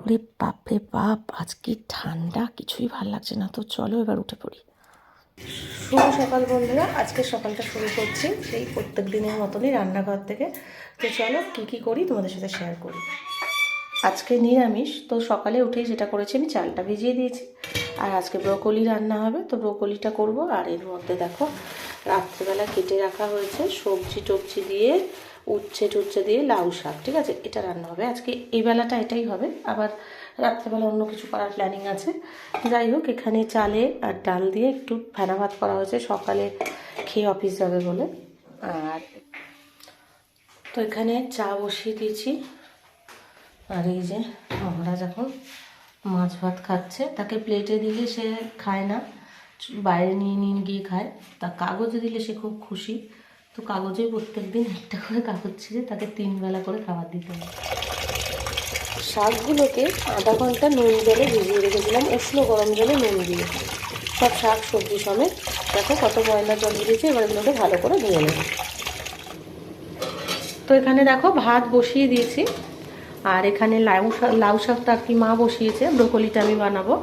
ওরে বাপরে বাপ, আজকে ঠান্ডা, কিছুই ভাল লাগছে না। তো চলো এবার উঠে পড়ি। শুভ সকাল বন্ধুরা, আজকে সকালটা শুরু করছি সেই প্রত্যেক দিনের মতনই রান্নাঘর থেকে। তো চলো কী কী করি তোমাদের সাথে শেয়ার করি। আজকে নিরামিষ, তো সকালে উঠেই যেটা করেছি আমি চালটা ভিজিয়ে দিয়েছি। আর আজকে ব্রোকলি রান্না হবে, তো ব্রোকলিটা করব। আর এর মধ্যে দেখো রাত্রেবেলা কেটে রাখা হয়েছে সবজি টবজি দিয়ে, উচ্ছে টুচ্ছে দিয়ে লাউ শাক, ঠিক আছে, এটা রান্না হবে আজকে। এই বেলাটা এটাই হবে, আবার রাত্রেবেলা অন্য কিছু করার প্ল্যানিং আছে। যাই হোক, এখানে চালে আর ডাল দিয়ে একটু ফেনা ভাত করা হয়েছে, সকালে খেয়ে অফিস যাবে বলে। আর তো এখানে চা বসিয়ে দিয়েছি। আর এই যে মহারাজ এখন মাছ ভাত খাচ্ছে, তাকে প্লেটে দিলে সে খায় না, বাইরে নিয়ে নিয়ে গিয়ে খায়। তা কাগজে দিলে সে খুব খুশি, তো কাগজেই প্রত্যেক দিন একটা করে কাগজ ছিঁড়ে তাকে 3 বেলা করে খাবার দিতে হবে। শাকগুলোকে আধা ঘন্টা নুন জলে ভিজিয়ে রেখেছিলাম, উষ্ণ গরম জলে নুন দিয়ে, সব শাক সবজি সমেত। দেখো কত ময়লা জল দিয়েছি, এবার এগুলোকে ভালো করে ধুয়ে নেব। তো এখানে দেখো ভাত বসিয়ে দিয়েছি। আর এখানে লাউ শাকটা আর কি মা বসিয়েছে, ব্রোকলিটা আমি বানাবো।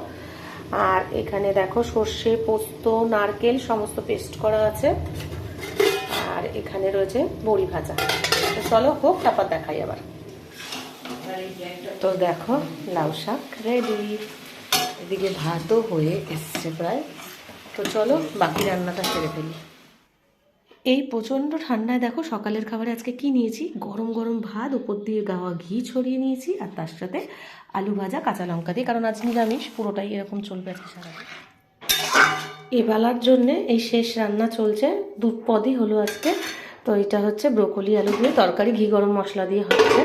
আর এখানে দেখো সর্ষে পোস্ত নারকেল সমস্ত পেস্ট করা আছে। আর এখানে রয়েছে বড়ি ভাজা। তো চলো হোক, তারপর দেখাই আবার। তো দেখো লাউ শাক রেডি, এদিকে ভাতও হয়ে এসছে প্রায়। তো চলো বাকি রান্নাটা সেরে ফেলি। এই প্রচণ্ড ঠান্ডায় দেখো সকালের খাবারে আজকে কি নিয়েছি, গরম গরম ভাত, উপর দিয়ে গাওয়া ঘি ছড়িয়ে নিয়েছি, আর তার সাথে আলু ভাজা কাঁচা লঙ্কা দিয়ে, কারণ আজ নিরামিষ, পুরোটাই এরকম চলবে আজকে সারাদিন। এবেলার জন্যে এই শেষ রান্না চলছে, 2 পদই হলো আজকে। তো এটা হচ্ছে ব্রোকলি আলু দিয়ে তরকারি, ঘি গরম মশলা দিয়ে হচ্ছে।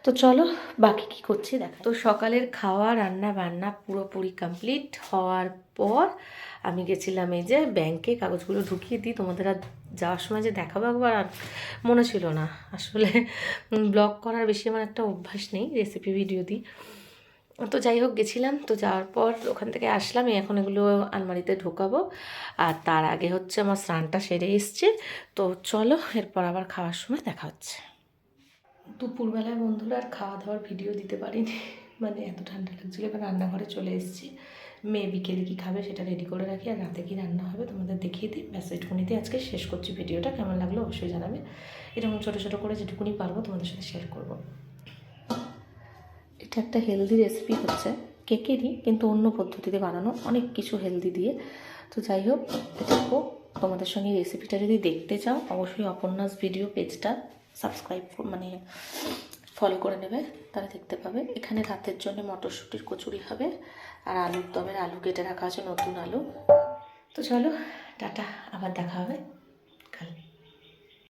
তো চলো বাকি কি করছি দেখো। তো সকালের খাওয়া রান্না বান্না পুরোপুরি কমপ্লিট হওয়ার পর আমি গেছিলাম এই যে ব্যাংকে কাগজগুলো ঢুকিয়ে দিই। তোমাদের আর যাওয়ার সময় যে দেখাবো একবার আর মনে ছিল না, আসলে ব্লগ করার বেশি আমার একটা অভ্যাস নেই, রেসিপি ভিডিও দিই। তো যাই হোক গেছিলাম, তো যাওয়ার পর ওখান থেকে আসলাম, এখন এগুলো আলমারিতে ঢোকাবো। আর তার আগে হচ্ছে আমার স্নানটা সেরে এসছে। তো চলো এরপর আবার খাওয়ার সময় দেখা হচ্ছে। দুপুরবেলায় বন্ধুরা আর খাওয়া দাওয়ার ভিডিও দিতে পারিনি, মানে এত ঠান্ডা লাগছিলো। এবার রান্নাঘরে চলে এসেছি, মেয়ে বিকেলে কী খাবে সেটা রেডি করে রাখি, আর রাতে কী রান্না হবে তোমাদের দেখিয়ে দিই। ব্যাস এইটুকুনিতে আজকে শেষ করছি ভিডিওটা। কেমন লাগলো অবশ্যই জানাবে। এরকম ছোটো ছোটো করে যেটুকুনি পারবো তোমাদের সাথে শেয়ার করব। এটা একটা হেলদি রেসিপি হচ্ছে, কেকেরই, কিন্তু অন্য পদ্ধতিতে বানানো, অনেক কিছু হেলদি দিয়ে। তো যাই হোক, এটা হোক। তোমাদের সঙ্গে রেসিপিটা যদি দেখতে চাও অবশ্যই অপর্ণাস ভিডিও পেজটা সাবস্ক্রাইব মানে ফলো করে নেবে, তাহলে দেখতে পাবে। এখানে রাতের জন্য মটরশুঁটির কচুরি হবে, আর আলুর দমের আলু কেটে রাখা আছে, নতুন আলু। তো চলো টাটা, আবার দেখা হবে কাল।